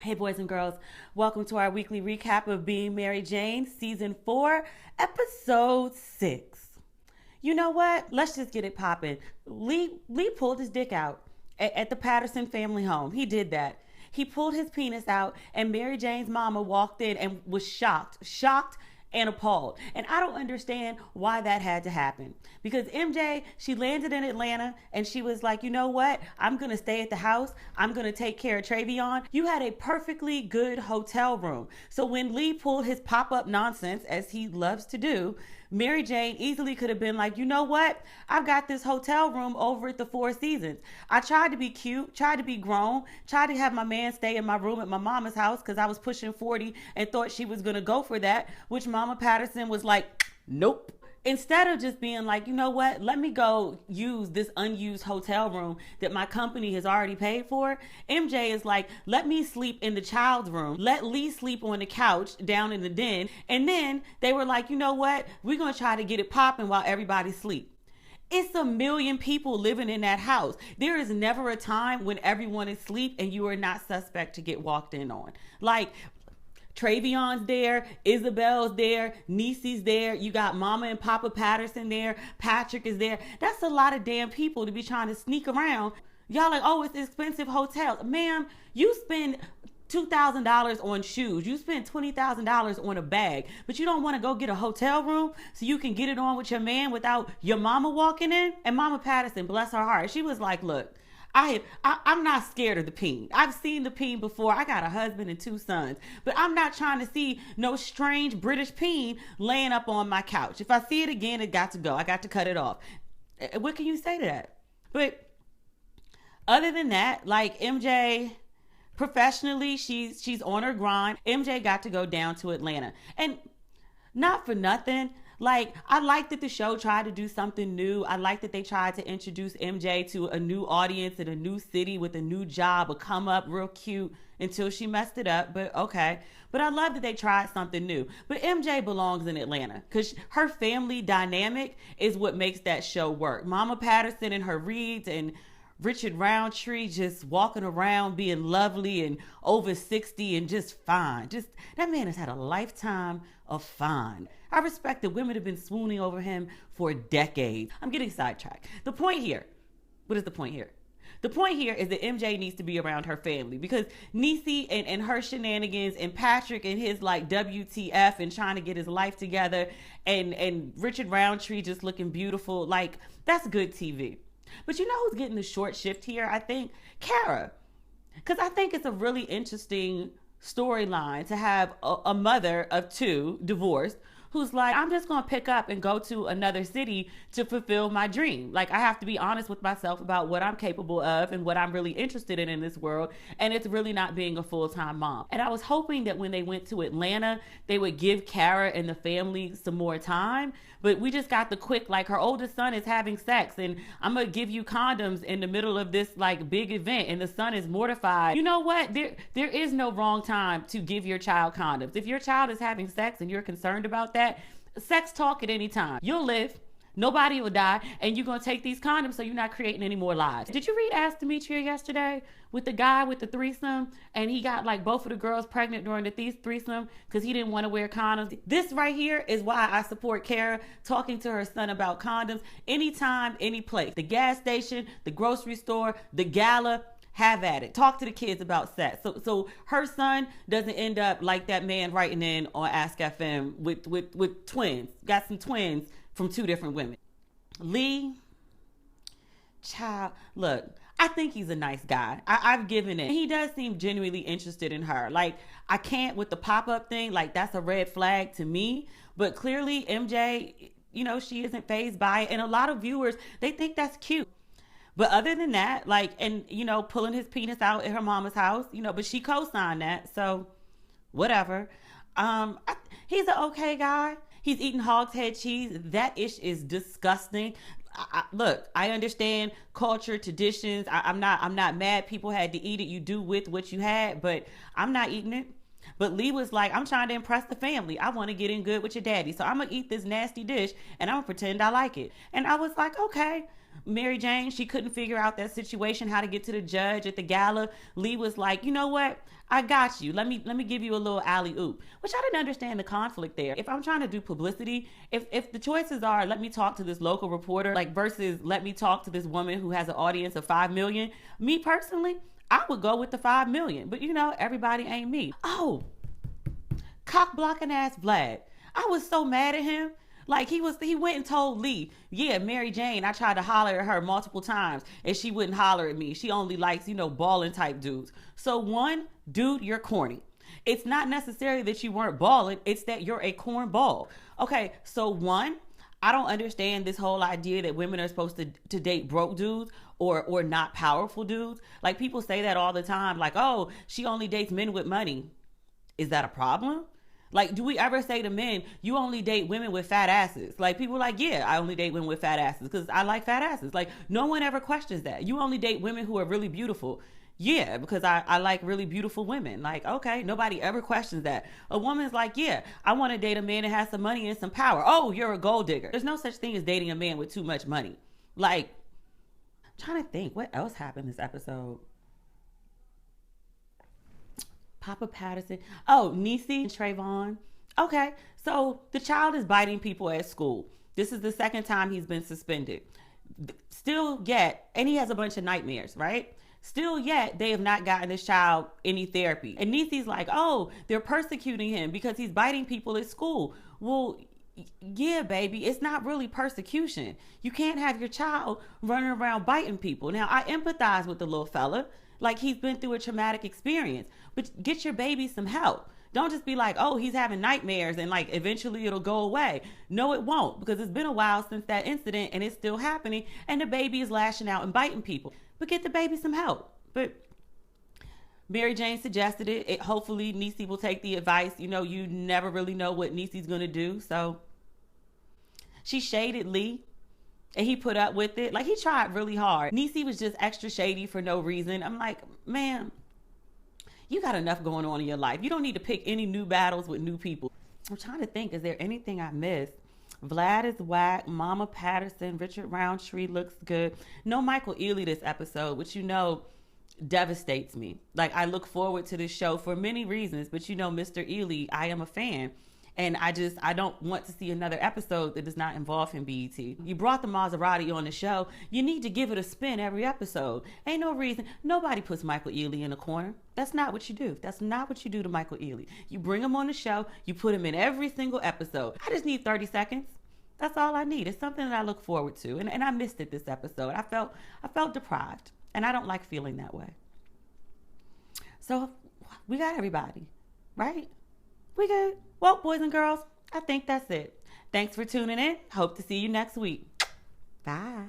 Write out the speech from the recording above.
Hey boys and girls, welcome to our weekly recap of Being Mary Jane, Season 4, Episode 6. You know what? Let's just get it popping. Lee pulled his dick out at the Patterson family home. He did that. He pulled his penis out and Mary Jane's mama walked in and was shocked and appalled. And I don't understand why that had to happen. Because MJ, she landed in Atlanta and she was like, you know what? I'm going to stay at the house. I'm going to take care of Travion. You had a perfectly good hotel room. So when Lee pulled his pop-up nonsense, as he loves to do, Mary Jane easily could have been like, you know what? I've got this hotel room over at the Four Seasons. I tried to be cute, tried to be grown, tried to have my man stay in my room at my mama's house because I was pushing 40 and thought she was going to go for that, which Mama Patterson was like, nope. Instead of just being like, you know what, let me go use this unused hotel room that my company has already paid for, MJ is like, let me sleep in the child's room. Let Lee sleep on the couch down in the den. And then they were like, you know what, we're going to try to get it popping while everybody sleeps. It's a million people living in that house. There is never a time when everyone is asleep and you are not suspect to get walked in on. Like, Travion's there, Isabel's there, Niecy's there, you got Mama and Papa Patterson there, Patrick is there. That's a lot of damn people to be trying to sneak around. Y'all like, oh, it's expensive hotels. Ma'am, you spend $2,000 on shoes. You spend $20,000 on a bag, but you don't want to go get a hotel room so you can get it on with your man without your mama walking in? And Mama Patterson, bless her heart, she was like, look, I'm not scared of the peen. I've seen the peen before. I got a husband and 2 sons, but I'm not trying to see no strange British peen laying up on my couch. If I see it again, it got to go. I got to cut it off. What can you say to that? But other than that, like MJ, professionally, she's on her grind. MJ got to go down to Atlanta, and not for nothing. Like, I like that the show tried to do something new. I like that they tried to introduce MJ to a new audience in a new city with a new job, a come up real cute until she messed it up. But okay. But I love that they tried something new. But MJ belongs in Atlanta because her family dynamic is what makes that show work. Mama Patterson and her reads and Richard Roundtree just walking around being lovely and over 60 and just fine. Just that man has had a lifetime of fine. I respect that women have been swooning over him for decades. I'm getting sidetracked. The point here, what is the point here? The point here is that MJ needs to be around her family because Niecy and her shenanigans and Patrick and his like WTF and trying to get his life together and Richard Roundtree just looking beautiful. Like, that's good TV. But you know who's getting the short shift here? I think Cara. Because I think it's a really interesting storyline to have a mother of 2 divorced who's like, I'm just going to pick up and go to another city to fulfill my dream. Like, I have to be honest with myself about what I'm capable of and what I'm really interested in this world. And it's really not being a full-time mom. And I was hoping that when they went to Atlanta, they would give Cara and the family some more time. But we just got the quick, like, her oldest son is having sex and I'm going to give you condoms in the middle of this like big event. And the son is mortified. You know what? There is no wrong time to give your child condoms. If your child is having sex and you're concerned about that, sex talk at any time. You'll live. Nobody will die. And you're going to take these condoms so you're not creating any more lives. Did you read Ask Demetria yesterday with the guy with the threesome? And he got like both of the girls pregnant during the threesome because he didn't want to wear condoms. This right here is why I support Cara talking to her son about condoms anytime, any place. The gas station, the grocery store, the gala. Have at it. Talk to the kids about sex. So her son doesn't end up like that man writing in on Ask FM with twins. Got some twins from 2 different women. Lee, child, look, I think he's a nice guy. I've given it. He does seem genuinely interested in her. Like, I can't with the pop-up thing. Like, that's a red flag to me. But clearly MJ, you know, she isn't fazed by it. And a lot of viewers, they think that's cute. But other than that, like, and, you know, pulling his penis out at her mama's house, you know, but she co-signed that. So whatever. He's an okay guy. He's eating hog's head cheese. That ish is disgusting. Look, I understand culture, traditions. I'm not mad people had to eat it. You do with what you had, but I'm not eating it. But Lee was like, I'm trying to impress the family. I want to get in good with your daddy. So I'm going to eat this nasty dish and I'm going to pretend I like it. And I was like, okay. Mary Jane, she couldn't figure out that situation, how to get to the judge at the gala. Lee was like, you know what? I got you. Let me give you a little alley oop, which I didn't understand the conflict there. If I'm trying to do publicity, if the choices are let me talk to this local reporter, like versus let me talk to this woman who has an audience of 5 million, me personally, I would go with the 5 million. But you know, everybody ain't me. Oh, cock blocking ass Vlad. I was so mad at him. Like he went and told Lee, yeah, Mary Jane, I tried to holler at her multiple times and she wouldn't holler at me. She only likes, you know, balling type dudes. So one, dude, you're corny. It's not necessarily that you weren't balling. It's that you're a cornball. Okay, so one, I don't understand this whole idea that women are supposed to date broke dudes or not powerful dudes. Like people say that all the time. Like, oh, she only dates men with money. Is that a problem? Like, do we ever say to men, you only date women with fat asses? Like, people are like, yeah, I only date women with fat asses because I like fat asses. Like, no one ever questions that. You only date women who are really beautiful. Yeah, because I like really beautiful women. Like, okay, nobody ever questions that. A woman's like, yeah, I want to date a man that has some money and some power. Oh, you're a gold digger. There's no such thing as dating a man with too much money. Like, I'm trying to think, what else happened this episode? Papa Patterson. Oh, Niecy and Trayvon. Okay, so the child is biting people at school. This is the second time he's been suspended. Still yet, and he has a bunch of nightmares, right? Still yet, they have not gotten this child any therapy. And Niecy's like, oh, they're persecuting him because he's biting people at school. Well, yeah, baby, it's not really persecution. You can't have your child running around biting people. Now, I empathize with the little fella. Like he's been through a traumatic experience, but get your baby some help. Don't just be like, oh, he's having nightmares and like eventually it'll go away. No, it won't, because it's been a while since that incident and it's still happening and the baby is lashing out and biting people. But get the baby some help. But Mary Jane suggested it. Hopefully Niecy will take the advice. You know, you never really know what Niecy's going to do. So she shaded Lee. And he put up with it. Like, he tried really hard. Niecy was just extra shady for no reason. I'm like, man, you got enough going on in your life. You don't need to pick any new battles with new people. I'm trying to think, is there anything I missed? Vlad is whack. Mama Patterson. Richard Roundtree looks good. No Michael Ealy this episode, which you know devastates me. Like, I look forward to this show for many reasons. But you know, Mr. Ealy, I am a fan. And I don't want to see another episode that does not involve him, BET. You brought the Maserati on the show. You need to give it a spin every episode. Ain't no reason. Nobody puts Michael Ealy in a corner. That's not what you do. That's not what you do to Michael Ealy. You bring him on the show. You put him in every single episode. I just need 30 seconds. That's all I need. It's something that I look forward to. And I missed it this episode. I felt deprived. And I don't like feeling that way. So we got everybody, right? We good. Well, boys and girls, I think that's it. Thanks for tuning in. Hope to see you next week. Bye.